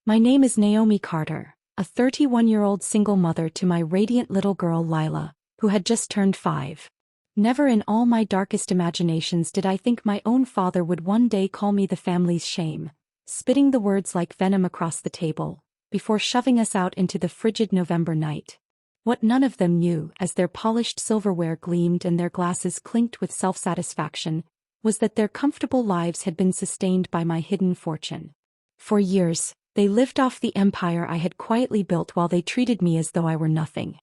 My name is Naomi Carter, a 31-year-old single mother to my radiant little girl Lila, who had just turned 5. Never in all my darkest imaginations did I think my own father would one day call me the family's shame, spitting the words like venom across the table, before shoving us out into the frigid November night. What none of them knew, as their polished silverware gleamed and their glasses clinked with self-satisfaction, was that their comfortable lives had been sustained by my hidden fortune. For years, they lived off the empire I had quietly built while they treated me as though I were nothing.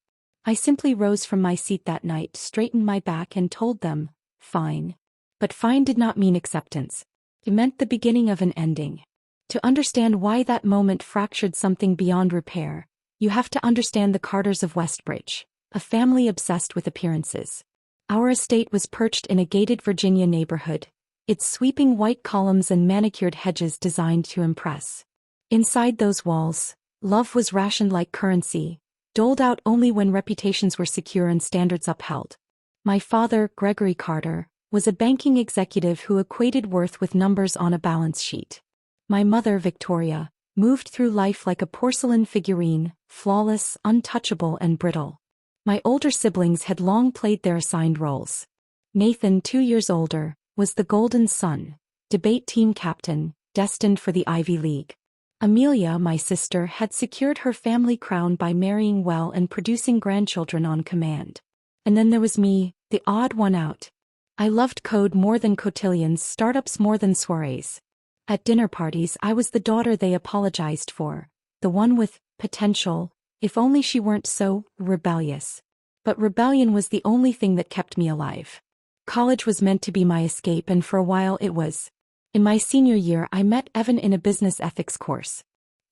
I simply rose from my seat that night, straightened my back and told them, fine. But fine did not mean acceptance. It meant the beginning of an ending. To understand why that moment fractured something beyond repair, you have to understand the Carters of Westbridge, a family obsessed with appearances. Our estate was perched in a gated Virginia neighborhood, its sweeping white columns and manicured hedges designed to impress. Inside those walls, love was rationed like currency, doled out only when reputations were secure and standards upheld. My father, Gregory Carter, was a banking executive who equated worth with numbers on a balance sheet. My mother, Victoria, moved through life like a porcelain figurine, flawless, untouchable and brittle. My older siblings had long played their assigned roles. Nathan, 2 years older, was the golden son, debate team captain, destined for the Ivy League. Amelia, my sister, had secured her family crown by marrying well and producing grandchildren on command. And then there was me, the odd one out. I loved code more than cotillions, startups more than soirees. At dinner parties I was the daughter they apologized for, the one with potential, if only she weren't so rebellious. But rebellion was the only thing that kept me alive. College was meant to be my escape, and for a while it was. In my senior year I met Evan in a business ethics course.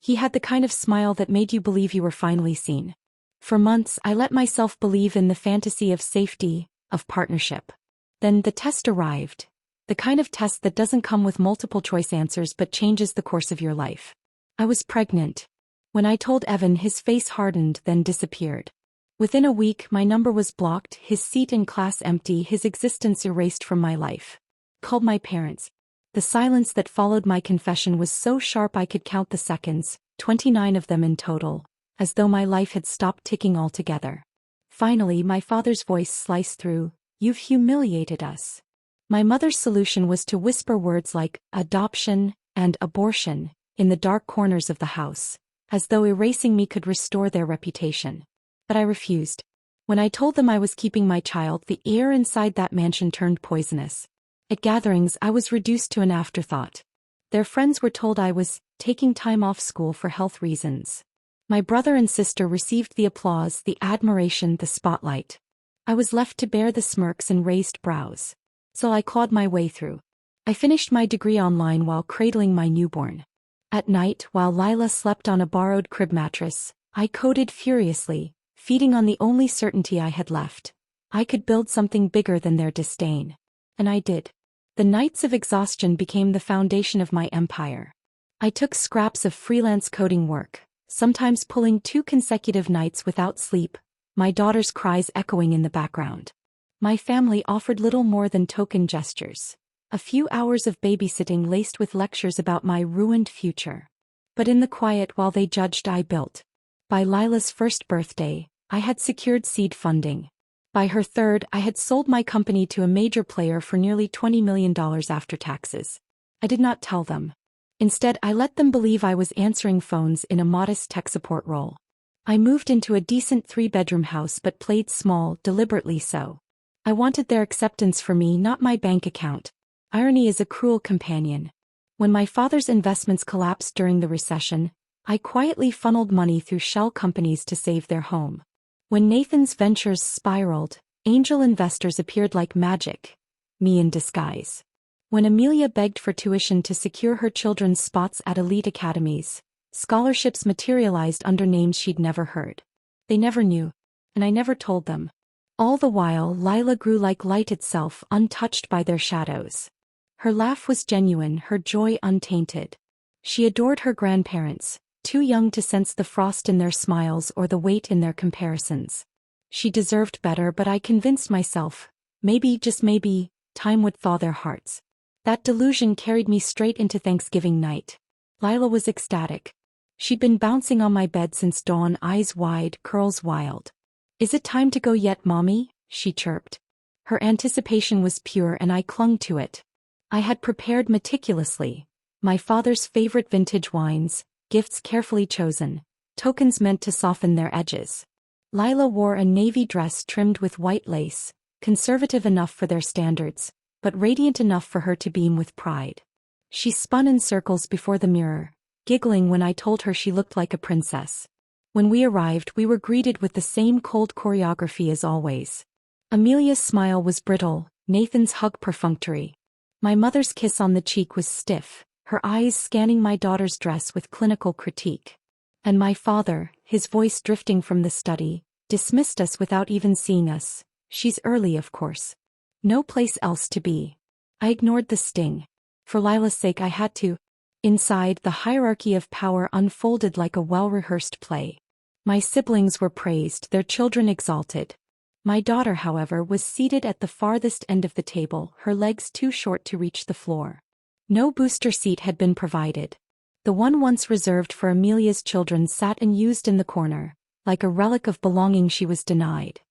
He had the kind of smile that made you believe you were finally seen. For months I let myself believe in the fantasy of safety, of partnership. Then the test arrived. The kind of test that doesn't come with multiple choice answers but changes the course of your life. I was pregnant. When I told Evan, his face hardened, then disappeared. Within a week my number was blocked, his seat in class empty, his existence erased from my life. Called my parents. The silence that followed my confession was so sharp I could count the seconds, 29 of them in total, as though my life had stopped ticking altogether. Finally my father's voice sliced through, "You've humiliated us." My mother's solution was to whisper words like adoption and abortion in the dark corners of the house, as though erasing me could restore their reputation. But I refused. When I told them I was keeping my child, the air inside that mansion turned poisonous. At gatherings I was reduced to an afterthought. Their friends were told I was taking time off school for health reasons. My brother and sister received the applause, the admiration, the spotlight. I was left to bear the smirks and raised brows. So I clawed my way through. I finished my degree online while cradling my newborn. At night, while Lila slept on a borrowed crib mattress, I coded furiously, feeding on the only certainty I had left. I could build something bigger than their disdain. And I did. The nights of exhaustion became the foundation of my empire. I took scraps of freelance coding work, sometimes pulling 2 consecutive nights without sleep, my daughter's cries echoing in the background. My family offered little more than token gestures, a few hours of babysitting laced with lectures about my ruined future. But in the quiet while they judged, I built. By Lila's first birthday, I had secured seed funding. By her third, I had sold my company to a major player for nearly $20 million after taxes. I did not tell them. Instead, I let them believe I was answering phones in a modest tech support role. I moved into a decent 3-bedroom house but played small, deliberately so. I wanted their acceptance for me, not my bank account. Irony is a cruel companion. When my father's investments collapsed during the recession, I quietly funneled money through shell companies to save their home. When Nathan's ventures spiraled, angel investors appeared like magic, me in disguise. When Amelia begged for tuition to secure her children's spots at elite academies, scholarships materialized under names she'd never heard. They never knew, and I never told them. All the while, Lila grew like light itself, untouched by their shadows. Her laugh was genuine, her joy untainted. She adored her grandparents, too young to sense the frost in their smiles or the weight in their comparisons. She deserved better, but I convinced myself, maybe, just maybe, time would thaw their hearts. That delusion carried me straight into Thanksgiving night. Lila was ecstatic. She'd been bouncing on my bed since dawn, eyes wide, curls wild. "Is it time to go yet, Mommy?" she chirped. Her anticipation was pure and I clung to it. I had prepared meticulously. My father's favorite vintage wines, gifts carefully chosen, tokens meant to soften their edges. Lila wore a navy dress trimmed with white lace, conservative enough for their standards, but radiant enough for her to beam with pride. She spun in circles before the mirror, giggling when I told her she looked like a princess. When we arrived, we were greeted with the same cold choreography as always. Amelia's smile was brittle, Nathan's hug perfunctory. My mother's kiss on the cheek was stiff, her eyes scanning my daughter's dress with clinical critique. And my father, his voice drifting from the study, dismissed us without even seeing us. "She's early, of course. No place else to be." I ignored the sting. For Lila's sake I had to. Inside, the hierarchy of power unfolded like a well-rehearsed play. My siblings were praised, their children exalted. My daughter, however, was seated at the farthest end of the table, her legs too short to reach the floor. No booster seat had been provided. The one once reserved for Amelia's children sat unused in the corner, like a relic of belonging she was denied.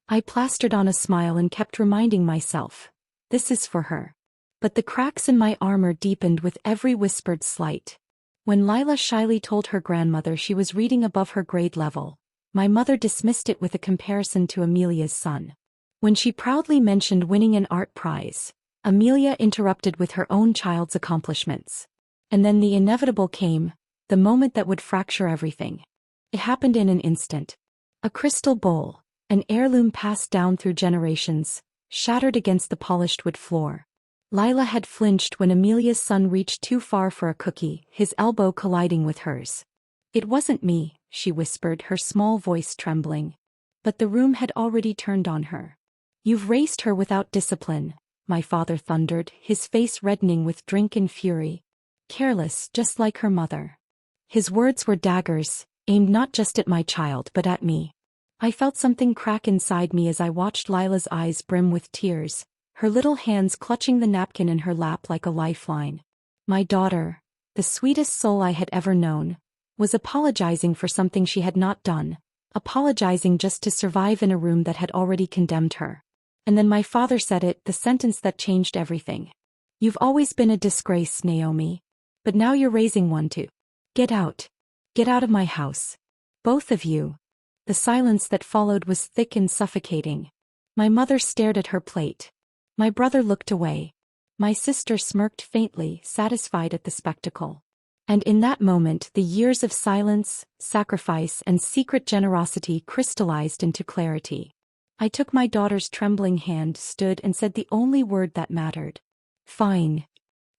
I plastered on a smile and kept reminding myself, this is for her. But the cracks in my armor deepened with every whispered slight. When Lila shyly told her grandmother she was reading above her grade level, my mother dismissed it with a comparison to Amelia's son. When she proudly mentioned winning an art prize, Amelia interrupted with her own child's accomplishments. And then the inevitable came, the moment that would fracture everything. It happened in an instant. A crystal bowl, an heirloom passed down through generations, shattered against the polished wood floor. Lila had flinched when Amelia's son reached too far for a cookie, his elbow colliding with hers. "It wasn't me," she whispered, her small voice trembling. But the room had already turned on her. "You've raised her without discipline," my father thundered, his face reddening with drink and fury. "Careless, just like her mother." His words were daggers, aimed not just at my child but at me. I felt something crack inside me as I watched Lila's eyes brim with tears, her little hands clutching the napkin in her lap like a lifeline. My daughter, the sweetest soul I had ever known, was apologizing for something she had not done, apologizing just to survive in a room that had already condemned her. And then my father said it, the sentence that changed everything. "You've always been a disgrace, Naomi. But now you're raising one too. Get out. Get out of my house. Both of you." The silence that followed was thick and suffocating. My mother stared at her plate. My brother looked away. My sister smirked faintly, satisfied at the spectacle. And in that moment, the years of silence, sacrifice, and secret generosity crystallized into clarity. I took my daughter's trembling hand, stood, and said the only word that mattered. "Fine."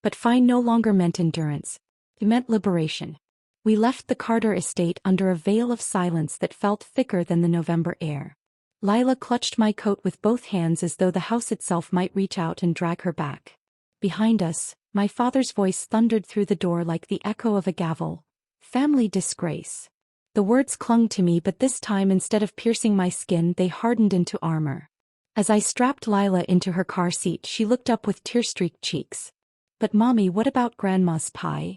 But fine no longer meant endurance. It meant liberation. We left the Carter estate under a veil of silence that felt thicker than the November air. Lila clutched my coat with both hands as though the house itself might reach out and drag her back. Behind us, my father's voice thundered through the door like the echo of a gavel. "Family disgrace." The words clung to me, but this time instead of piercing my skin, they hardened into armor. As I strapped Lila into her car seat, she looked up with tear-streaked cheeks. "But Mommy, what about Grandma's pie?"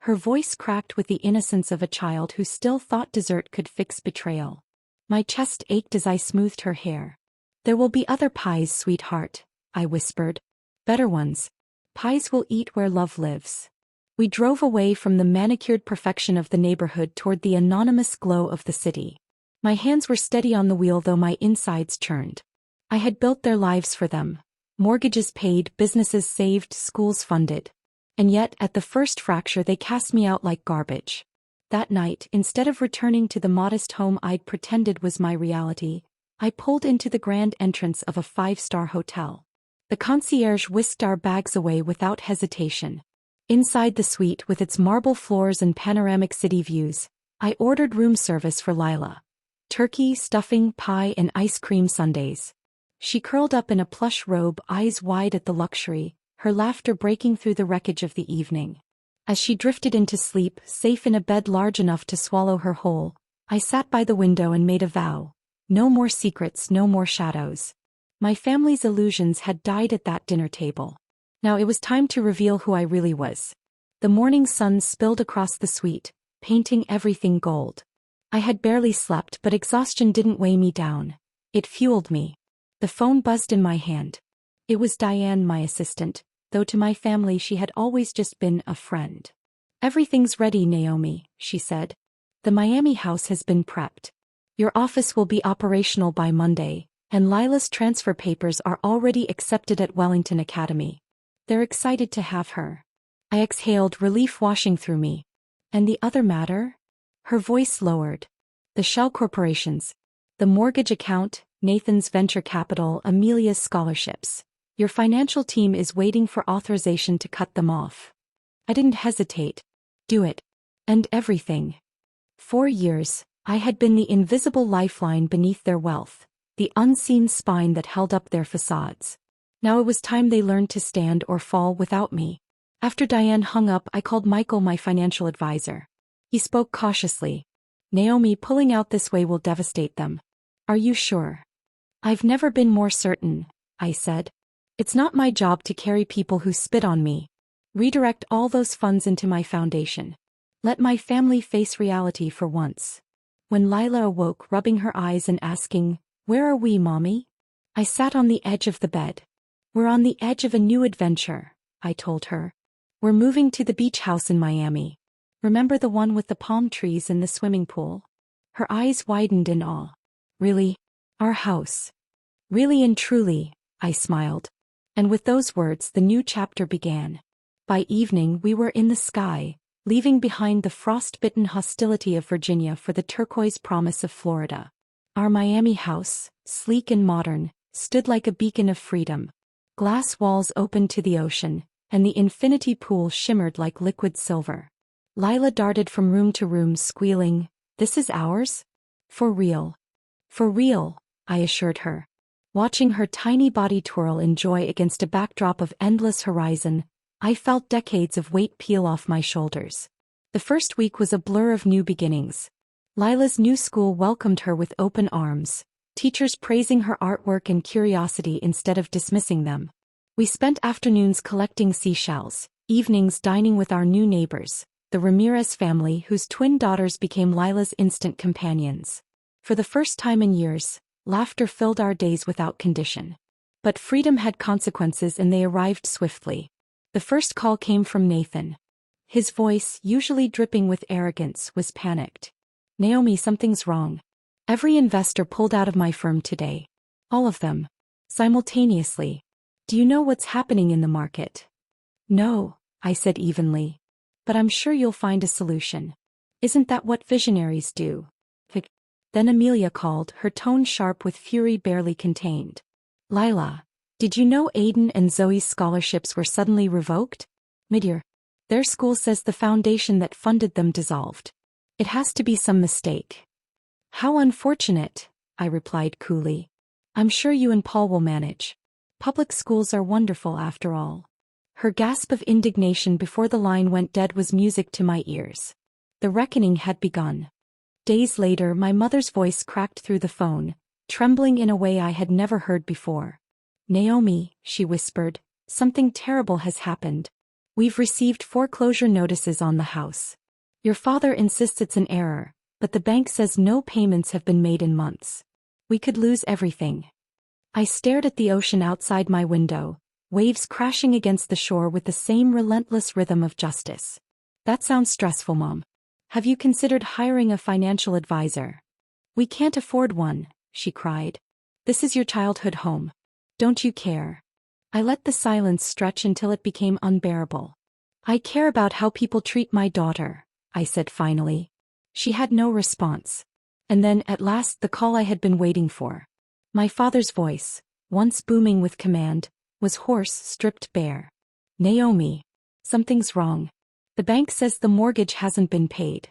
Her voice cracked with the innocence of a child who still thought dessert could fix betrayal. My chest ached as I smoothed her hair. "There will be other pies, sweetheart," I whispered. "Better ones. Pies will eat where love lives." We drove away from the manicured perfection of the neighborhood toward the anonymous glow of the city. My hands were steady on the wheel though my insides churned. I had built their lives for them. Mortgages paid, businesses saved, schools funded. And yet, at the first fracture they cast me out like garbage. That night, instead of returning to the modest home I'd pretended was my reality, I pulled into the grand entrance of a 5-star hotel. The concierge whisked our bags away without hesitation. Inside the suite, with its marble floors and panoramic city views, I ordered room service for Lila. Turkey, stuffing, pie, and ice cream sundaes. She curled up in a plush robe, eyes wide at the luxury, her laughter breaking through the wreckage of the evening. As she drifted into sleep, safe in a bed large enough to swallow her whole, I sat by the window and made a vow. No more secrets, no more shadows. My family's illusions had died at that dinner table. Now it was time to reveal who I really was. The morning sun spilled across the suite, painting everything gold. I had barely slept, but exhaustion didn't weigh me down. It fueled me. The phone buzzed in my hand. It was Diane, my assistant, though to my family she had always just been a friend. "Everything's ready, Naomi," she said. "The Miami house has been prepped. Your office will be operational by Monday, and Lila's transfer papers are already accepted at Wellington Academy. They're excited to have her." I exhaled, relief washing through me. "And the other matter?" Her voice lowered. "The shell corporations. The mortgage account, Nathan's venture capital, Amelia's scholarships. Your financial team is waiting for authorization to cut them off." I didn't hesitate. "Do it. And everything." 4 years, I had been the invisible lifeline beneath their wealth, the unseen spine that held up their facades. Now it was time they learned to stand or fall without me. After Diane hung up, I called Michael, my financial advisor. He spoke cautiously. "Naomi, pulling out this way will devastate them." "Are you sure?" "I've never been more certain," I said. "It's not my job to carry people who spit on me. Redirect all those funds into my foundation. Let my family face reality for once." When Lila awoke, rubbing her eyes and asking, "Where are we, Mommy?" I sat on the edge of the bed. "We're on the edge of a new adventure," I told her. "We're moving to the beach house in Miami. Remember the one with the palm trees and the swimming pool?" Her eyes widened in awe. "Really? Our house?" "Really and truly," I smiled. And with those words the new chapter began. By evening we were in the sky, leaving behind the frost-bitten hostility of Virginia for the turquoise promise of Florida. Our Miami house, sleek and modern, stood like a beacon of freedom. Glass walls opened to the ocean, and the infinity pool shimmered like liquid silver. Lila darted from room to room squealing, "This is ours?" "For real." "For real," I assured her. Watching her tiny body twirl in joy against a backdrop of endless horizon, I felt decades of weight peel off my shoulders. The first week was a blur of new beginnings. Lila's new school welcomed her with open arms, teachers praising her artwork and curiosity instead of dismissing them. We spent afternoons collecting seashells, evenings dining with our new neighbors, the Ramirez family whose twin daughters became Lila's instant companions. For the first time in years, laughter filled our days without condition. But freedom had consequences, and they arrived swiftly. The first call came from Nathan. His voice, usually dripping with arrogance, was panicked. "Naomi, something's wrong. Every investor pulled out of my firm today. All of them. Simultaneously. Do you know what's happening in the market?" "No," I said evenly. "But I'm sure you'll find a solution. Isn't that what visionaries do?" Then Amelia called, her tone sharp with fury barely contained. "Lila, did you know Aiden and Zoe's scholarships were suddenly revoked? Midyear. Their school says the foundation that funded them dissolved. It has to be some mistake." "How unfortunate," I replied coolly. "I'm sure you and Paul will manage. Public schools are wonderful after all." Her gasp of indignation before the line went dead was music to my ears. The reckoning had begun. Days later, my mother's voice cracked through the phone, trembling in a way I had never heard before. "Naomi," she whispered, "something terrible has happened. We've received foreclosure notices on the house. Your father insists it's an error, but the bank says no payments have been made in months. We could lose everything." I stared at the ocean outside my window, waves crashing against the shore with the same relentless rhythm of justice. "That sounds stressful, Mom. Have you considered hiring a financial advisor?" "We can't afford one," she cried. "This is your childhood home. Don't you care?" I let the silence stretch until it became unbearable. "I care about how people treat my daughter," I said finally. She had no response. And then, at last, the call I had been waiting for. My father's voice, once booming with command, was hoarse, stripped bare. "Naomi, something's wrong. The bank says the mortgage hasn't been paid.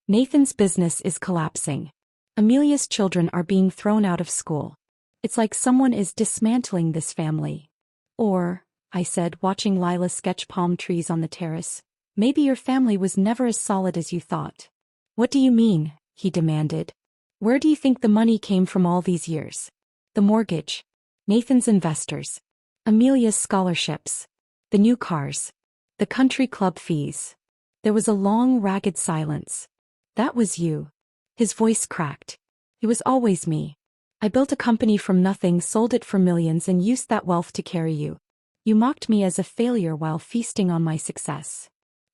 Nathan's business is collapsing. Amelia's children are being thrown out of school. It's like someone is dismantling this family. Or," I said, watching Lila sketch palm trees on the terrace, "maybe your family was never as solid as you thought." "What do you mean?" he demanded. "Where do you think the money came from all these years? The mortgage, Nathan's investors, Amelia's scholarships, the new cars, the country club fees." There was a long, ragged silence. That was you. His voice cracked. It was always me. I built a company from nothing, sold it for millions, and used that wealth to carry you. You mocked me as a failure while feasting on my success.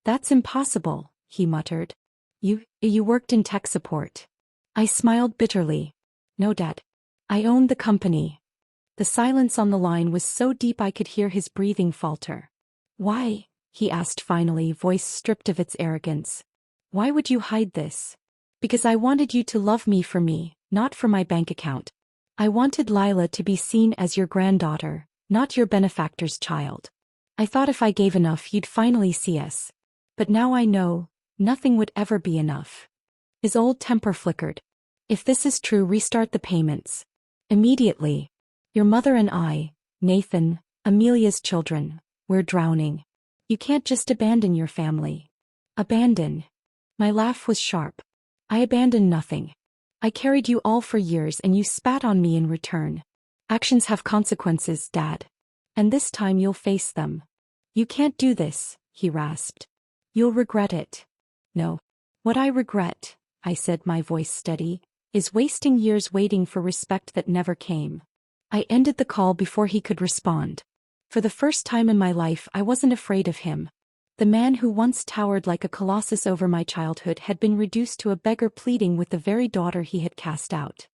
That's impossible, he muttered. You worked in tech support. I smiled bitterly. No, Dad. I owned the company. The silence on the line was so deep I could hear his breathing falter. Why? He asked finally, voice stripped of its arrogance. Why would you hide this? Because I wanted you to love me for me, not for my bank account. I wanted Lila to be seen as your granddaughter, not your benefactor's child. I thought if I gave enough you'd finally see us. But now I know, nothing would ever be enough. His old temper flickered. If this is true, restart the payments. Immediately. Your mother and I, Nathan, Amelia's children, we're drowning. You can't just abandon your family. Abandon. My laugh was sharp. I abandoned nothing. I carried you all for years and you spat on me in return. Actions have consequences, Dad. And this time you'll face them. You can't do this, he rasped. You'll regret it. No. What I regret, I said, my voice steady, is wasting years waiting for respect that never came. I ended the call before he could respond. For the first time in my life I wasn't afraid of him. The man who once towered like a colossus over my childhood had been reduced to a beggar pleading with the very daughter he had cast out.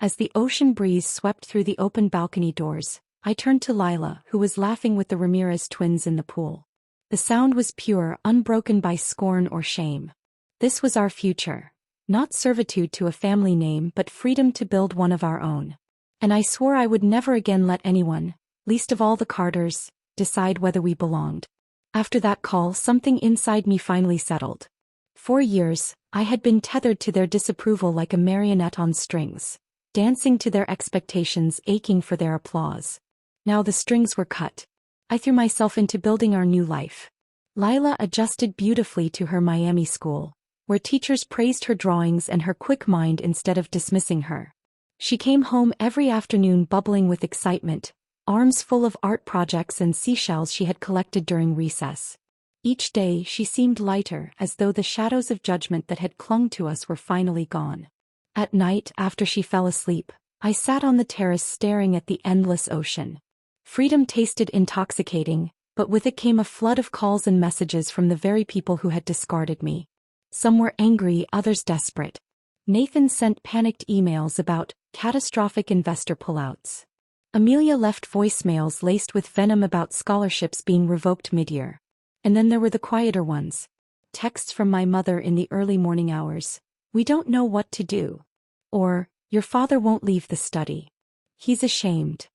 As the ocean breeze swept through the open balcony doors, I turned to Lila, who was laughing with the Ramirez twins in the pool. The sound was pure, unbroken by scorn or shame. This was our future. Not servitude to a family name, but freedom to build one of our own. And I swore I would never again let anyone, least of all the Carters, decide whether we belonged. After that call, something inside me finally settled. For years, I had been tethered to their disapproval like a marionette on strings, dancing to their expectations, aching for their applause. Now the strings were cut. I threw myself into building our new life. Lila adjusted beautifully to her Miami school, where teachers praised her drawings and her quick mind instead of dismissing her. She came home every afternoon bubbling with excitement, arms full of art projects and seashells she had collected during recess. Each day she seemed lighter, as though the shadows of judgment that had clung to us were finally gone. At night, after she fell asleep, I sat on the terrace staring at the endless ocean. Freedom tasted intoxicating, but with it came a flood of calls and messages from the very people who had discarded me. Some were angry, others desperate. Nathan sent panicked emails about catastrophic investor pullouts. Amelia left voicemails laced with venom about scholarships being revoked mid-year. And then there were the quieter ones. Texts from my mother in the early morning hours. We don't know what to do. Or, your father won't leave the study. He's ashamed.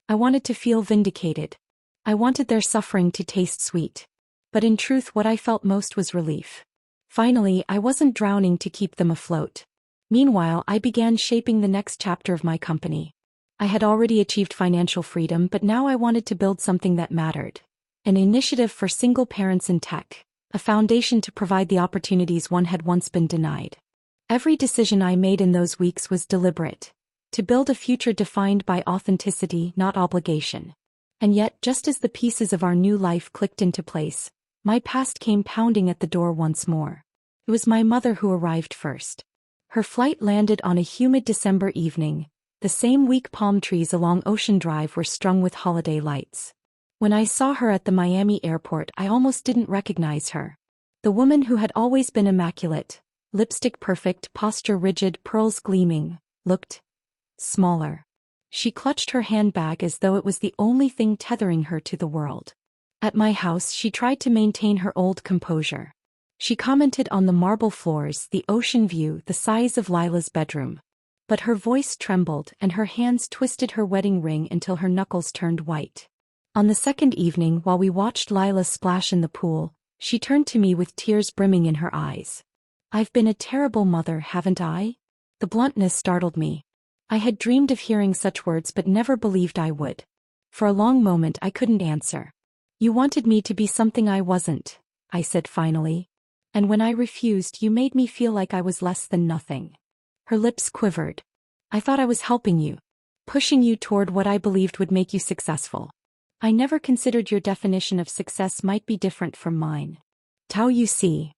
I wanted to feel vindicated. I wanted their suffering to taste sweet. But in truth what I felt most was relief. Finally, I wasn't drowning to keep them afloat. Meanwhile, I began shaping the next chapter of my company. I had already achieved financial freedom, but now I wanted to build something that mattered. An initiative for single parents in tech, a foundation to provide the opportunities one had once been denied. Every decision I made in those weeks was deliberate, to build a future defined by authenticity, not obligation. And yet, just as the pieces of our new life clicked into place, my past came pounding at the door once more. It was my mother who arrived first. Her flight landed on a humid December evening. The same week palm trees along Ocean Drive were strung with holiday lights. When I saw her at the Miami airport, I almost didn't recognize her. The woman who had always been immaculate, lipstick perfect, posture rigid, pearls gleaming, looked smaller. She clutched her handbag as though it was the only thing tethering her to the world. At my house, she tried to maintain her old composure. She commented on the marble floors, the ocean view, the size of Lila's bedroom. But her voice trembled and her hands twisted her wedding ring until her knuckles turned white. On the second evening, while we watched Lila splash in the pool, she turned to me with tears brimming in her eyes. I've been a terrible mother, haven't I? The bluntness startled me. I had dreamed of hearing such words but never believed I would. For a long moment I couldn't answer. You wanted me to be something I wasn't, I said finally. And when I refused, you made me feel like I was less than nothing. Her lips quivered. I thought I was helping you, pushing you toward what I believed would make you successful. I never considered your definition of success might be different from mine. How you see?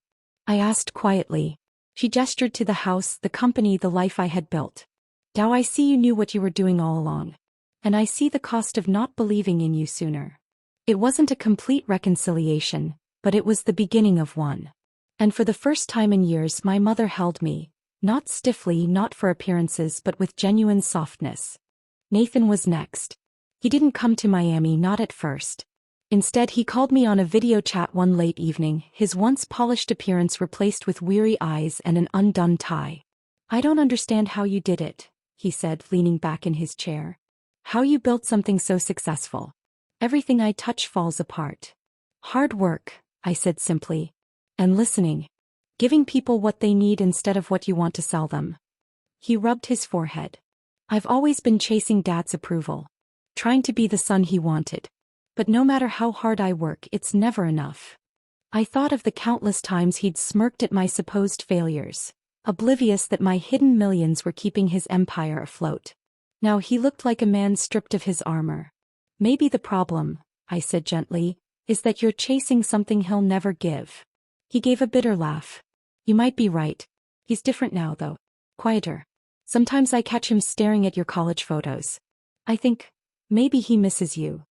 I asked quietly. She gestured to the house, the company, the life I had built. Now I see you knew what you were doing all along. And I see the cost of not believing in you sooner. It wasn't a complete reconciliation, but it was the beginning of one. And for the first time in years my mother held me, not stiffly, not for appearances but with genuine softness. Nathan was next. He didn't come to Miami, not at first. Instead he called me on a video chat one late evening, his once polished appearance replaced with weary eyes and an undone tie. "I don't understand how you did it," he said, leaning back in his chair. "How you built something so successful. Everything I touch falls apart." "Hard work," I said simply. "And listening. Giving people what they need instead of what you want to sell them." He rubbed his forehead. "I've always been chasing Dad's approval. Trying to be the son he wanted. But no matter how hard I work, it's never enough." I thought of the countless times he'd smirked at my supposed failures, oblivious that my hidden millions were keeping his empire afloat. Now he looked like a man stripped of his armor. "Maybe the problem," I said gently, "is that you're chasing something he'll never give." He gave a bitter laugh. "You might be right. He's different now, though. Quieter. Sometimes I catch him staring at your college photos. I think, maybe he misses you."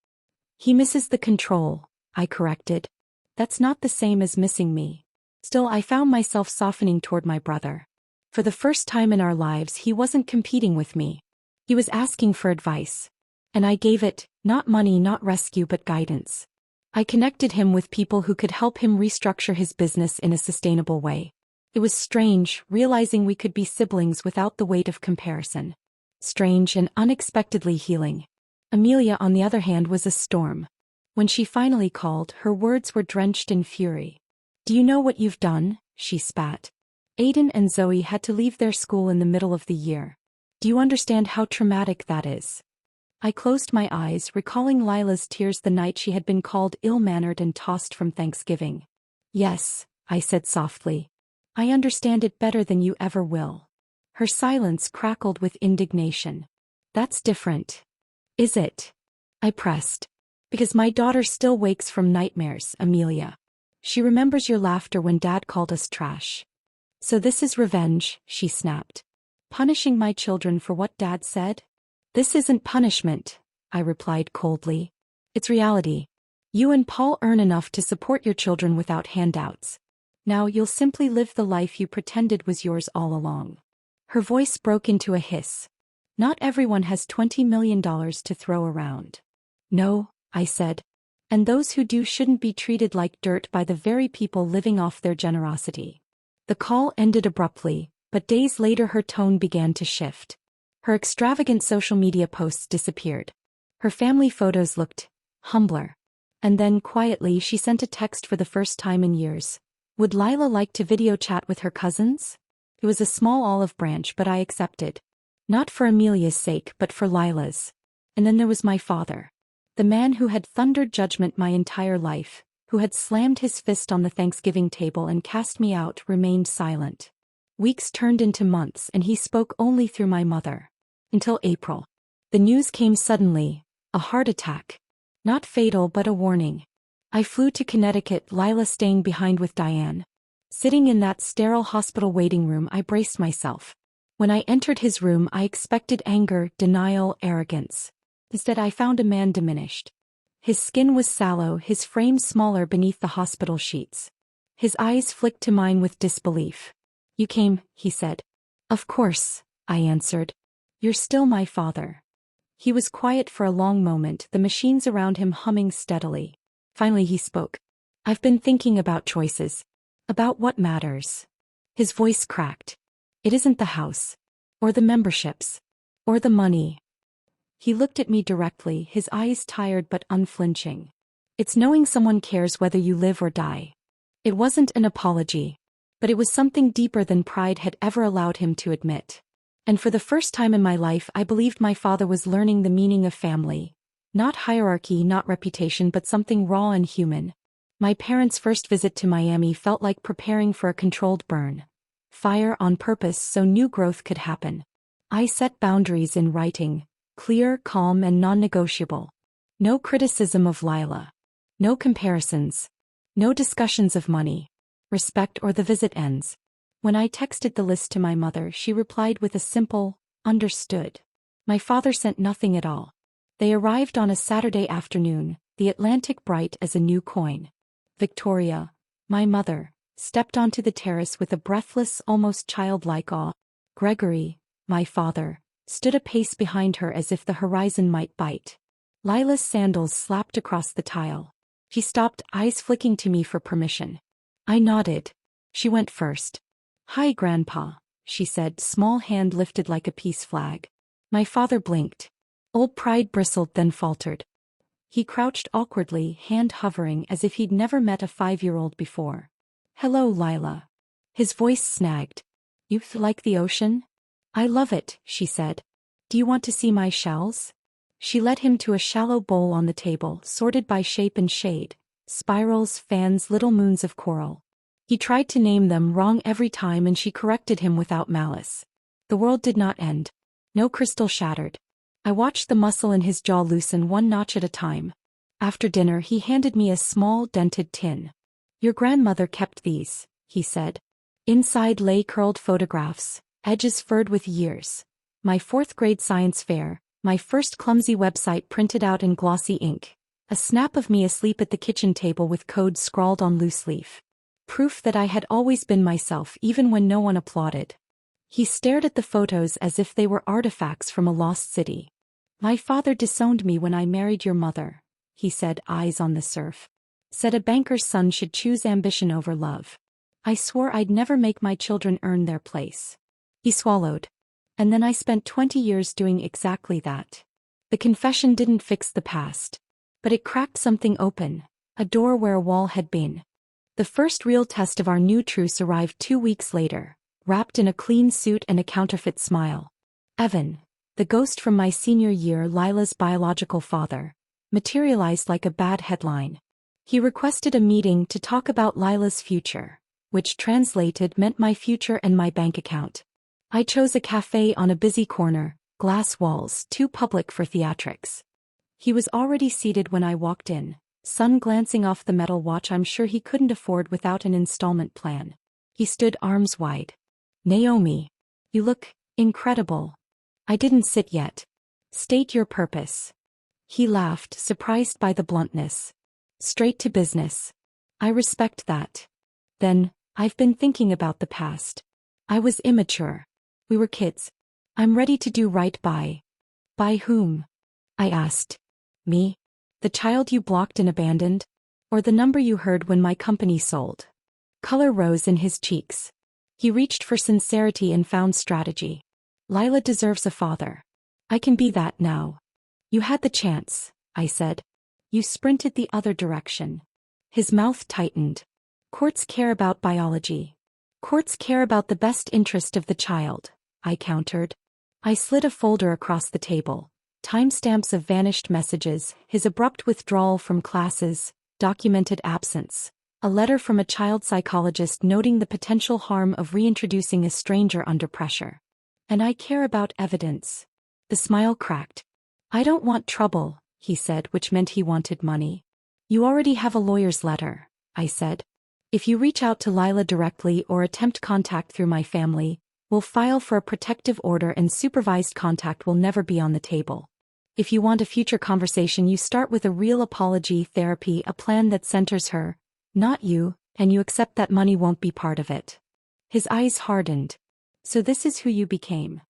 "He misses the control," I corrected. "That's not the same as missing me." Still, I found myself softening toward my brother. For the first time in our lives, he wasn't competing with me. He was asking for advice. And I gave it, not money, not rescue, but guidance. I connected him with people who could help him restructure his business in a sustainable way. It was strange, realizing we could be siblings without the weight of comparison. Strange and unexpectedly healing. Amelia, on the other hand, was a storm. When she finally called, her words were drenched in fury. "Do you know what you've done?" she spat. "Aiden and Zoe had to leave their school in the middle of the year. Do you understand how traumatic that is?" I closed my eyes, recalling Lila's tears the night she had been called ill-mannered and tossed from Thanksgiving. "Yes," I said softly. "I understand it better than you ever will." Her silence crackled with indignation. "That's different. Is it?" I pressed. "Because my daughter still wakes from nightmares, Amelia. She remembers your laughter when Dad called us trash." "So this is revenge," she snapped. "Punishing my children for what Dad said?" "This isn't punishment," I replied coldly. "It's reality. You and Paul earn enough to support your children without handouts. Now you'll simply live the life you pretended was yours all along." Her voice broke into a hiss. "Not everyone has $20 million to throw around." "No," I said. "And those who do shouldn't be treated like dirt by the very people living off their generosity." The call ended abruptly, but days later her tone began to shift. Her extravagant social media posts disappeared. Her family photos looked humbler. And then, quietly, she sent a text for the first time in years. "Would Lila like to video chat with her cousins?" It was a small olive branch, but I accepted. Not for Amelia's sake, but for Lila's. And then there was my father. The man who had thundered judgment my entire life, who had slammed his fist on the Thanksgiving table and cast me out, remained silent. Weeks turned into months and he spoke only through my mother. Until April. The news came suddenly, a heart attack. Not fatal but a warning. I flew to Connecticut, Lila staying behind with Diane. Sitting in that sterile hospital waiting room, I braced myself. When I entered his room, I expected anger, denial, arrogance. Instead, I found a man diminished. His skin was sallow, his frame smaller beneath the hospital sheets. His eyes flicked to mine with disbelief. "You came," he said. "Of course," I answered. "You're still my father." He was quiet for a long moment, the machines around him humming steadily. Finally he spoke. "I've been thinking about choices. About what matters." His voice cracked. "It isn't the house. Or the memberships. Or the money." He looked at me directly, his eyes tired but unflinching. "It's knowing someone cares whether you live or die." It wasn't an apology. But it was something deeper than pride had ever allowed him to admit. And for the first time in my life, I believed my father was learning the meaning of family. Not hierarchy, not reputation, but something raw and human. My parents' first visit to Miami felt like preparing for a controlled burn. Fire on purpose so new growth could happen. I set boundaries in writing, clear, calm, and non-negotiable. No criticism of Lila. No comparisons. No discussions of money. Respect or the visit ends. When I texted the list to my mother, she replied with a simple, "Understood." My father sent nothing at all. They arrived on a Saturday afternoon, the Atlantic bright as a new coin. Victoria, my mother, stepped onto the terrace with a breathless, almost childlike awe. Gregory, my father, stood a pace behind her as if the horizon might bite. Lila's sandals slapped across the tile. She stopped, eyes flicking to me for permission. I nodded. She went first. "Hi, Grandpa," she said, small hand lifted like a peace flag. My father blinked. Old pride bristled, then faltered. He crouched awkwardly, hand hovering as if he'd never met a 5-year-old before. "Hello, Lila." His voice snagged. "You like the ocean?" "I love it," she said. "Do you want to see my shells?" She led him to a shallow bowl on the table, sorted by shape and shade: spirals, fans, little moons of coral. He tried to name them, wrong every time, and she corrected him without malice. The world did not end. No crystal shattered. I watched the muscle in his jaw loosen one notch at a time. After dinner he handed me a small, dented tin. "Your grandmother kept these," he said. Inside lay curled photographs, edges furred with years. My 4th grade science fair, my first clumsy website printed out in glossy ink, a snap of me asleep at the kitchen table with code scrawled on loose leaf. Proof that I had always been myself even when no one applauded. He stared at the photos as if they were artifacts from a lost city. "My father disowned me when I married your mother," he said, eyes on the surf. "Said a banker's son should choose ambition over love. I swore I'd never make my children earn their place." He swallowed. "And then I spent 20 years doing exactly that." The confession didn't fix the past. But it cracked something open, a door where a wall had been. The first real test of our new truce arrived 2 weeks later, wrapped in a clean suit and a counterfeit smile. Evan, the ghost from my senior year, Lila's biological father, materialized like a bad headline. He requested a meeting to talk about Lila's future, which translated meant my future and my bank account. I chose a cafe on a busy corner, glass walls, too public for theatrics. He was already seated when I walked in, sun glancing off the metal watch I'm sure he couldn't afford without an installment plan. He stood arms wide. "Naomi, you look incredible." I didn't sit yet. "State your purpose." He laughed, surprised by the bluntness. "Straight to business." "I respect that." "Then, I've been thinking about the past. I was immature. We were kids. I'm ready to do right by." "By whom?" I asked. "Me? The child you blocked and abandoned? Or the number you heard when my company sold?" Color rose in his cheeks. He reached for sincerity and found strategy. "Lila deserves a father. I can be that now." "You had the chance," I said. "You sprinted the other direction." His mouth tightened. "Courts care about biology. Courts care about the best interest of the child," I countered. I slid a folder across the table. Timestamps of vanished messages, his abrupt withdrawal from classes, documented absence, a letter from a child psychologist noting the potential harm of reintroducing a stranger under pressure. "And I care about evidence." The smile cracked. "I don't want trouble," he said, which meant he wanted money. "You already have a lawyer's letter," I said. "If you reach out to Lila directly or attempt contact through my family, we'll file for a protective order and supervised contact will never be on the table. If you want a future conversation, you start with a real apology, therapy, a plan that centers her, not you, and you accept that money won't be part of it." His eyes hardened. "So this is who you became."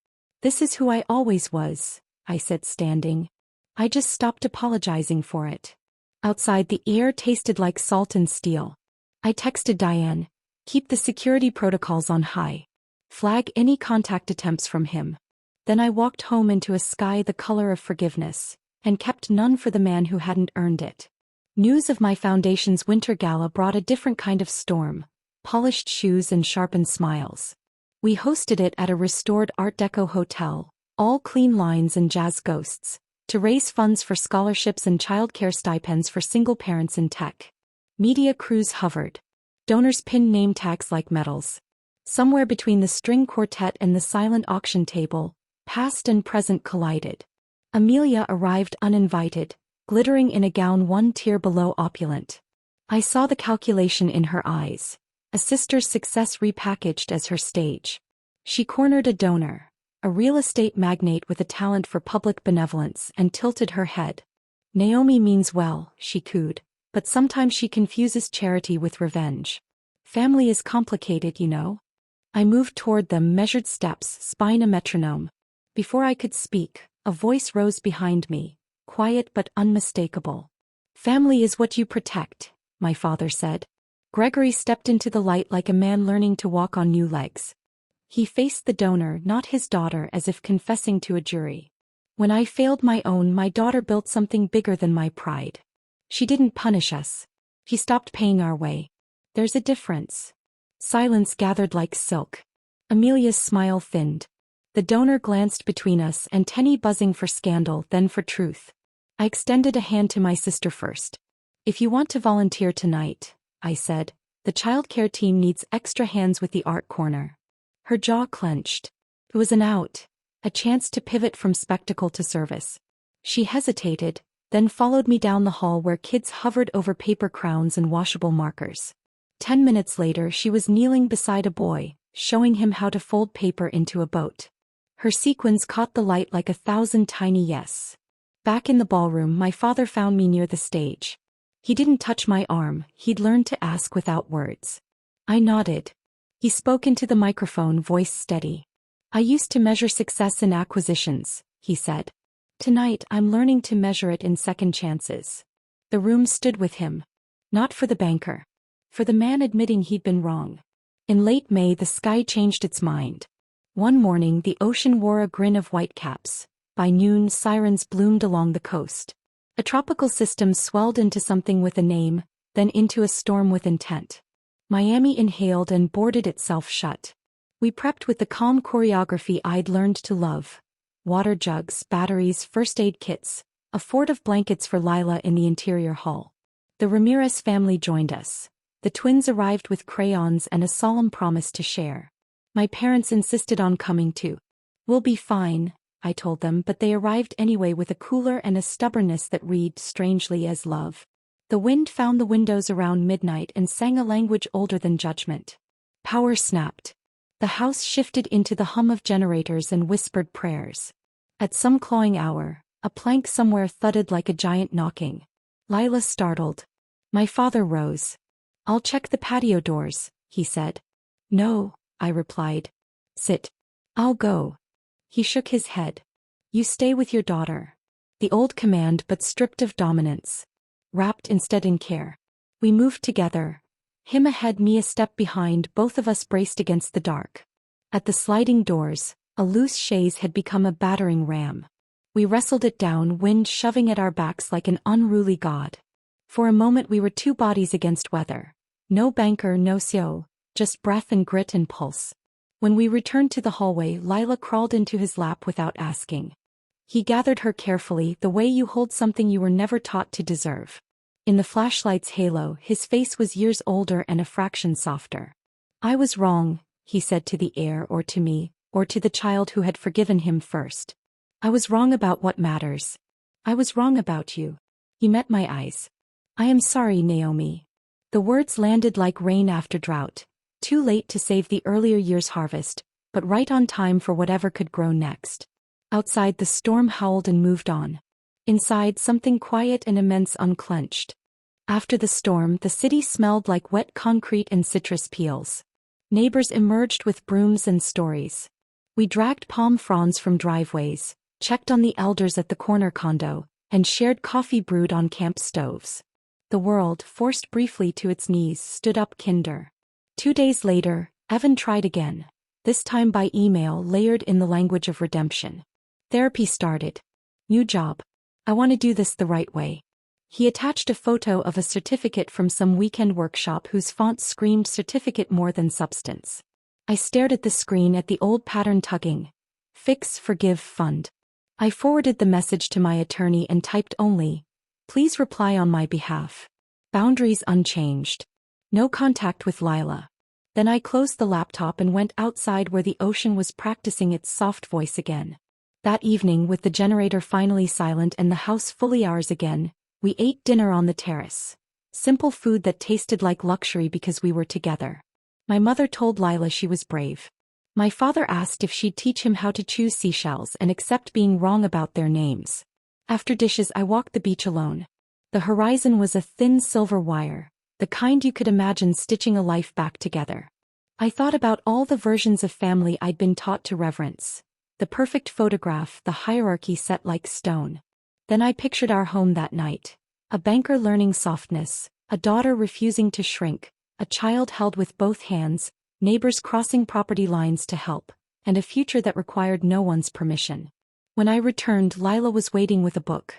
"This is who I always was," I said, standing. "I just stopped apologizing for it." Outside, the air tasted like salt and steel. I texted Diane, "Keep the security protocols on high. Flag any contact attempts from him." Then I walked home into a sky the color of forgiveness, and kept none for the man who hadn't earned it. News of my foundation's winter gala brought a different kind of storm: polished shoes and sharpened smiles. We hosted it at a restored Art Deco hotel, all clean lines and jazz ghosts, to raise funds for scholarships and childcare stipends for single parents in tech. Media crews hovered. Donors pinned name tags like medals. Somewhere between the string quartet and the silent auction table, past and present collided. Amelia arrived uninvited, glittering in a gown one tier below opulent. I saw the calculation in her eyes. a sister's success repackaged as her stage. She cornered a donor, a real estate magnate with a talent for public benevolence, and tilted her head. Naomi means well, she cooed, but sometimes she confuses charity with revenge. Family is complicated, you know. I moved toward them, measured steps, spine a metronome. Before I could speak, a voice rose behind me, quiet but unmistakable. Family is what you protect, my father said. Gregory stepped into the light like a man learning to walk on new legs. He faced the donor, not his daughter, as if confessing to a jury. When I failed my daughter built something bigger than my pride. She didn't punish us. He stopped paying our way. There's a difference. Silence gathered like silk. Amelia's smile thinned. The donor glanced between us, antennae buzzing for scandal, then for truth. I extended a hand to my sister first. If you want to volunteer tonight, I said, the childcare team needs extra hands with the art corner. Her jaw clenched. It was an out, a chance to pivot from spectacle to service. She hesitated, then followed me down the hall where kids hovered over paper crowns and washable markers. 10 minutes later she was kneeling beside a boy, showing him how to fold paper into a boat. Her sequins caught the light like 1,000 tiny yes. Back in the ballroom, my father found me near the stage. He didn't touch my arm, he'd learned to ask without words. I nodded. He spoke into the microphone, voice steady. I used to measure success in acquisitions, he said. Tonight I'm learning to measure it in second chances. The room stood with him. Not for the banker. For the man admitting he'd been wrong. In late May the sky changed its mind. One morning the ocean wore a grin of whitecaps. By noon sirens bloomed along the coast. A tropical system swelled into something with a name, then into a storm with intent. Miami inhaled and boarded itself shut. We prepped with the calm choreography I'd learned to love. Water jugs, batteries, first aid kits, a fort of blankets for Lila in the interior hall. The Ramirez family joined us. The twins arrived with crayons and a solemn promise to share. My parents insisted on coming too. We'll be fine, I told them, but they arrived anyway with a cooler and a stubbornness that read strangely as love. The wind found the windows around midnight and sang a language older than judgment. Power snapped. The house shifted into the hum of generators and whispered prayers. At some clawing hour, a plank somewhere thudded like a giant knocking. Lila startled. My father rose. I'll check the patio doors, he said. No, I replied. Sit. I'll go. He shook his head. You stay with your daughter. The old command, but stripped of dominance. Wrapped instead in care. We moved together. Him ahead, me a step behind, both of us braced against the dark. At the sliding doors, a loose chaise had become a battering ram. We wrestled it down, wind shoving at our backs like an unruly god. For a moment we were two bodies against weather. No banker, no CEO, just breath and grit and pulse. When we returned to the hallway, Lila crawled into his lap without asking. He gathered her carefully, the way you hold something you were never taught to deserve. In the flashlight's halo, his face was years older and a fraction softer. I was wrong, he said, to the air or to me, or to the child who had forgiven him first. I was wrong about what matters. I was wrong about you. He met my eyes. I am sorry, Naomi. The words landed like rain after drought. Too late to save the earlier year's harvest, but right on time for whatever could grow next. Outside the storm howled and moved on. Inside something quiet and immense unclenched. After the storm the city smelled like wet concrete and citrus peels. Neighbors emerged with brooms and stories. We dragged palm fronds from driveways, checked on the elders at the corner condo, and shared coffee brewed on camp stoves. The world, forced briefly to its knees, stood up kinder. 2 days later, Evan tried again, this time by email layered in the language of redemption. Therapy started. New job. I want to do this the right way. He attached a photo of a certificate from some weekend workshop whose font screamed certificate more than substance. I stared at the screen at the old pattern tugging. Fix, forgive, fund. I forwarded the message to my attorney and typed only, please reply on my behalf. Boundaries unchanged. No contact with Lila. Then I closed the laptop and went outside where the ocean was practicing its soft voice again. That evening, with the generator finally silent and the house fully ours again, we ate dinner on the terrace. Simple food that tasted like luxury because we were together. My mother told Lila she was brave. My father asked if she'd teach him how to choose seashells and accept being wrong about their names. After dishes, I walked the beach alone. The horizon was a thin silver wire, the kind you could imagine stitching a life back together. I thought about all the versions of family I'd been taught to reverence. The perfect photograph, the hierarchy set like stone. Then I pictured our home that night. A banker learning softness, a daughter refusing to shrink, a child held with both hands, neighbors crossing property lines to help, and a future that required no one's permission. When I returned, Lila was waiting with a book.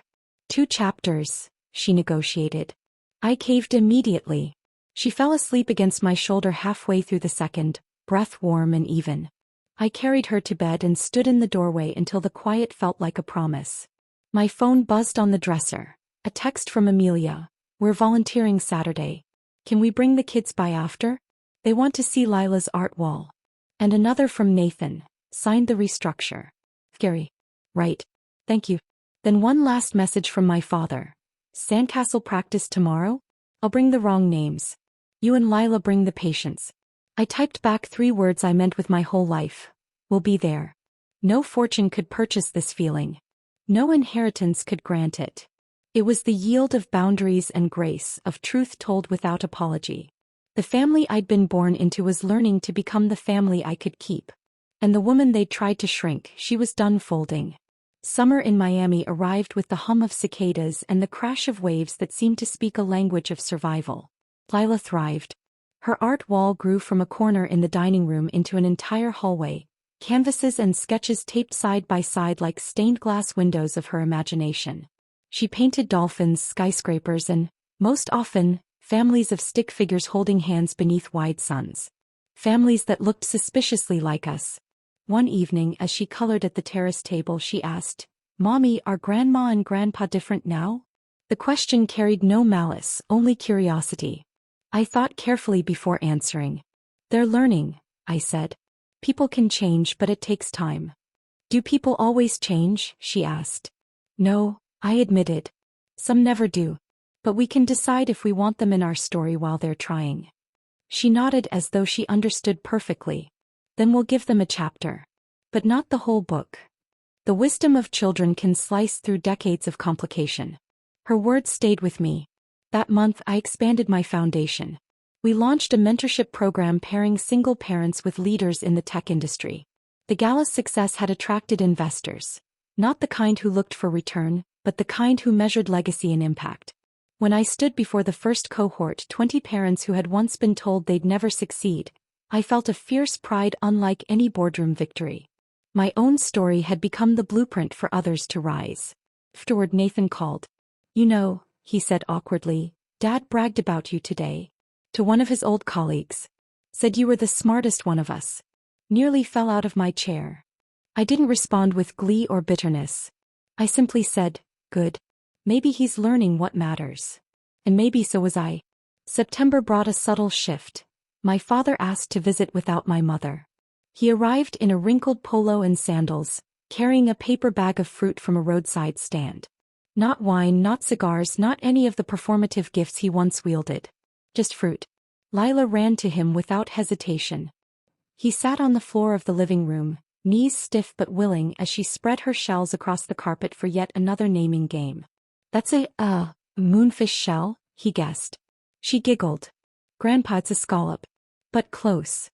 2 chapters, she negotiated. I caved immediately. She fell asleep against my shoulder halfway through the second, breath warm and even. I carried her to bed and stood in the doorway until the quiet felt like a promise. My phone buzzed on the dresser. A text from Amelia. We're volunteering Saturday. Can we bring the kids by after? They want to see Lila's art wall. And another from Nathan. Signed the restructure. Scary. Right. Thank you. Then one last message from my father. Sandcastle practice tomorrow? I'll bring the wrong names. You and Lila bring the patience. I typed back 3 words I meant with my whole life. We'll be there. No fortune could purchase this feeling. No inheritance could grant it. It was the yield of boundaries and grace, of truth told without apology. The family I'd been born into was learning to become the family I could keep. And the woman they'd tried to shrink, she was done folding. Summer in Miami arrived with the hum of cicadas and the crash of waves that seemed to speak a language of survival. Lila thrived. Her art wall grew from a corner in the dining room into an entire hallway, canvases and sketches taped side by side like stained glass windows of her imagination. She painted dolphins, skyscrapers and, most often, families of stick figures holding hands beneath wide suns. Families that looked suspiciously like us. One evening as she colored at the terrace table she asked, "Mommy, are Grandma and Grandpa different now?" The question carried no malice, only curiosity. I thought carefully before answering. "They're learning," I said. "People can change, but it takes time." "Do people always change?" she asked. "No," I admitted. "Some never do. But we can decide if we want them in our story while they're trying." She nodded as though she understood perfectly. "Then we'll give them a chapter. But not the whole book. The wisdom of children can slice through decades of complication." Her words stayed with me. That month I expanded my foundation. We launched a mentorship program pairing single parents with leaders in the tech industry. The gala's success had attracted investors. Not the kind who looked for return, but the kind who measured legacy and impact. When I stood before the first cohort, 20 parents who had once been told they'd never succeed, I felt a fierce pride unlike any boardroom victory. My own story had become the blueprint for others to rise. Afterward, Nathan called. "You know," he said awkwardly, "Dad bragged about you today." To one of his old colleagues. "Said you were the smartest one of us." Nearly fell out of my chair. I didn't respond with glee or bitterness. I simply said, "Good. Maybe he's learning what matters." And maybe so was I. September brought a subtle shift. My father asked to visit without my mother. He arrived in a wrinkled polo and sandals, carrying a paper bag of fruit from a roadside stand. Not wine, not cigars, not any of the performative gifts he once wielded. Just fruit. Lila ran to him without hesitation. He sat on the floor of the living room, knees stiff but willing as she spread her shells across the carpet for yet another naming game. "That's a moonfish shell," he guessed. She giggled. "Grandpa, it's a scallop." But close.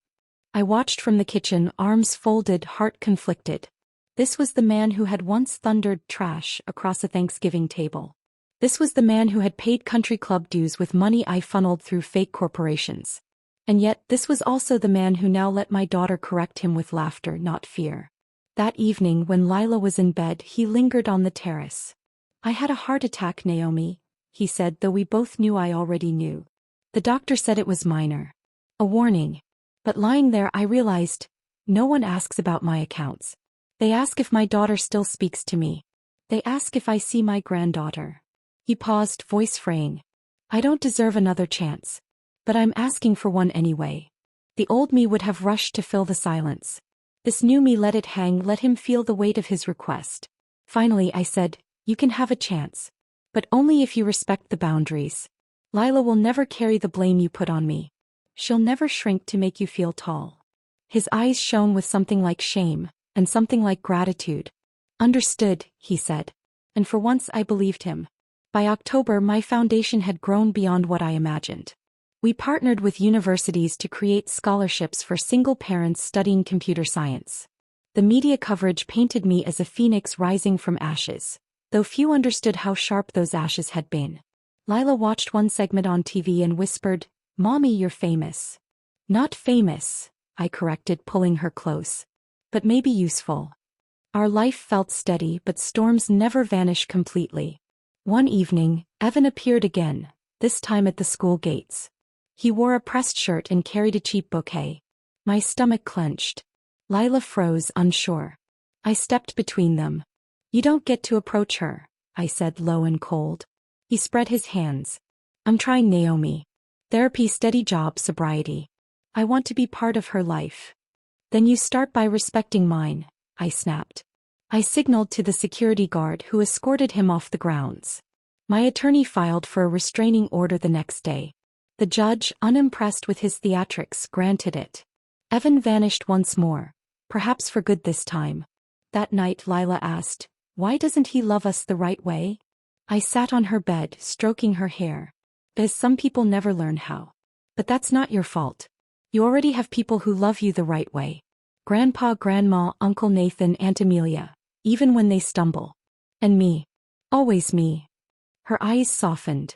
I watched from the kitchen, arms folded, heart conflicted. This was the man who had once thundered trash across a Thanksgiving table. This was the man who had paid country club dues with money I funneled through fake corporations. And yet, this was also the man who now let my daughter correct him with laughter, not fear. That evening, when Lila was in bed, he lingered on the terrace. "I had a heart attack, Naomi," he said, though we both knew I already knew. "The doctor said it was minor. A warning." But lying there, I realized, no one asks about my accounts. They ask if my daughter still speaks to me. They ask if I see my granddaughter. He paused, voice fraying. "I don't deserve another chance. But I'm asking for one anyway." The old me would have rushed to fill the silence. This new me let it hang, let him feel the weight of his request. Finally I said, "You can have a chance. But only if you respect the boundaries. Lila will never carry the blame you put on me." She'll never shrink to make you feel tall. His eyes shone with something like shame, and something like gratitude. Understood, he said. And for once I believed him. By October my foundation had grown beyond what I imagined. We partnered with universities to create scholarships for single parents studying computer science. The media coverage painted me as a phoenix rising from ashes, though few understood how sharp those ashes had been. Lila watched one segment on TV and whispered, "Mommy, you're famous." "Not famous," I corrected, pulling her close. "But maybe useful." Our life felt steady, but storms never vanish completely. One evening, Evan appeared again, this time at the school gates. He wore a pressed shirt and carried a cheap bouquet. My stomach clenched. Lila froze, unsure. I stepped between them. "You don't get to approach her," I said, low and cold. He spread his hands. "I'm trying, Naomi. Therapy, steady job, sobriety. I want to be part of her life." "Then you start by respecting mine," I snapped. I signaled to the security guard who escorted him off the grounds. My attorney filed for a restraining order the next day. The judge, unimpressed with his theatrics, granted it. Evan vanished once more, perhaps for good this time. That night Lila asked, "Why doesn't he love us the right way?" I sat on her bed, stroking her hair. "Because some people never learn how. But that's not your fault. You already have people who love you the right way. Grandpa, Grandma, Uncle Nathan, Aunt Amelia, even when they stumble. And me. Always me." Her eyes softened.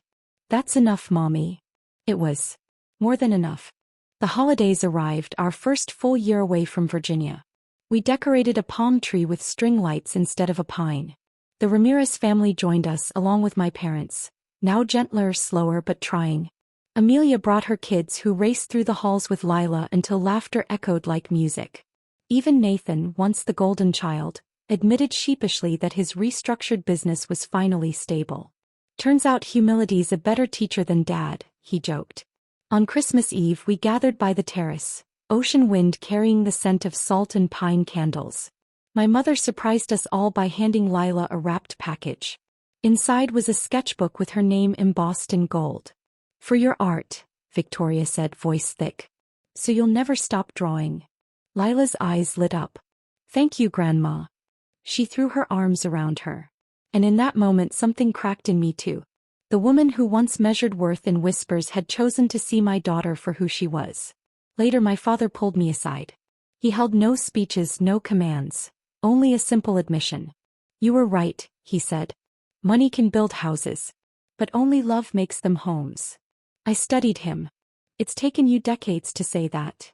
"That's enough, Mommy." It was. More than enough. The holidays arrived, our first full year away from Virginia. We decorated a palm tree with string lights instead of a pine. The Ramirez family joined us along with my parents, now gentler, slower but trying. Amelia brought her kids who raced through the halls with Lila until laughter echoed like music. Even Nathan, once the golden child, admitted sheepishly that his restructured business was finally stable. "Turns out humility's a better teacher than Dad," he joked. On Christmas Eve we gathered by the terrace, ocean wind carrying the scent of salt and pine candles. My mother surprised us all by handing Lila a wrapped package. Inside was a sketchbook with her name embossed in gold. "For your art," Victoria said, voice thick. "So you'll never stop drawing." Lila's eyes lit up. "Thank you, Grandma." She threw her arms around her. And in that moment something cracked in me too. The woman who once measured worth in whispers had chosen to see my daughter for who she was. Later my father pulled me aside. He held no speeches, no commands, only a simple admission. "You were right," he said. "Money can build houses. But only love makes them homes." I studied him. "It's taken you decades to say that."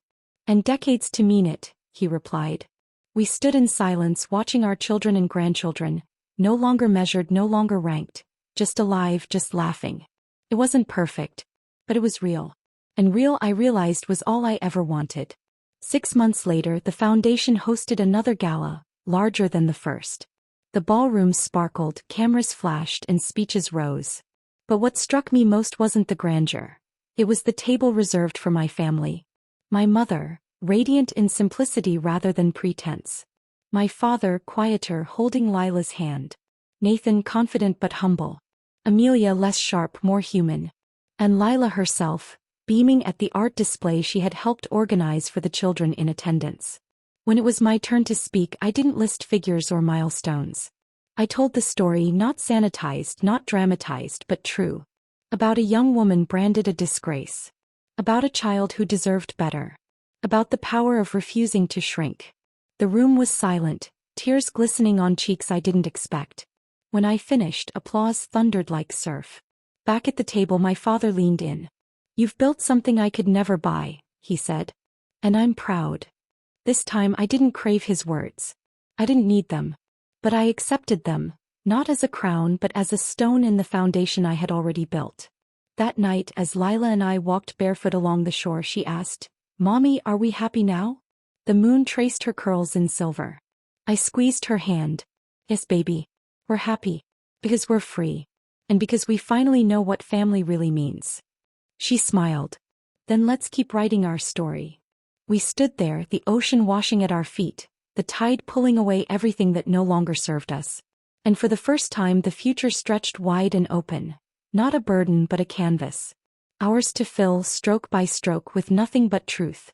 "And decades to mean it," he replied. We stood in silence watching our children and grandchildren, no longer measured, no longer ranked, just alive, just laughing. It wasn't perfect, but it was real. And real, I realized, was all I ever wanted. 6 months later, the foundation hosted another gala, larger than the first. The ballroom sparkled, cameras flashed, and speeches rose. But what struck me most wasn't the grandeur. It was the table reserved for my family. My mother, radiant in simplicity rather than pretense. My father, quieter, holding Lila's hand. Nathan, confident but humble. Amelia, less sharp, more human. And Lila herself, beaming at the art display she had helped organize for the children in attendance. When it was my turn to speak, I didn't list figures or milestones. I told the story, not sanitized, not dramatized, but true. About a young woman branded a disgrace. About a child who deserved better. About the power of refusing to shrink. The room was silent, tears glistening on cheeks I didn't expect. When I finished, applause thundered like surf. Back at the table my father leaned in. "You've built something I could never buy," he said. "And I'm proud." This time I didn't crave his words. I didn't need them. But I accepted them, not as a crown but as a stone in the foundation I had already built. That night, as Lila and I walked barefoot along the shore, she asked, "Mommy, are we happy now?" The moon traced her curls in silver. I squeezed her hand. "Yes, baby. We're happy. Because we're free. And because we finally know what family really means." She smiled. "Then let's keep writing our story." We stood there, the ocean washing at our feet, the tide pulling away everything that no longer served us. And for the first time the future stretched wide and open. Not a burden but a canvas. Ours to fill stroke by stroke with nothing but truth.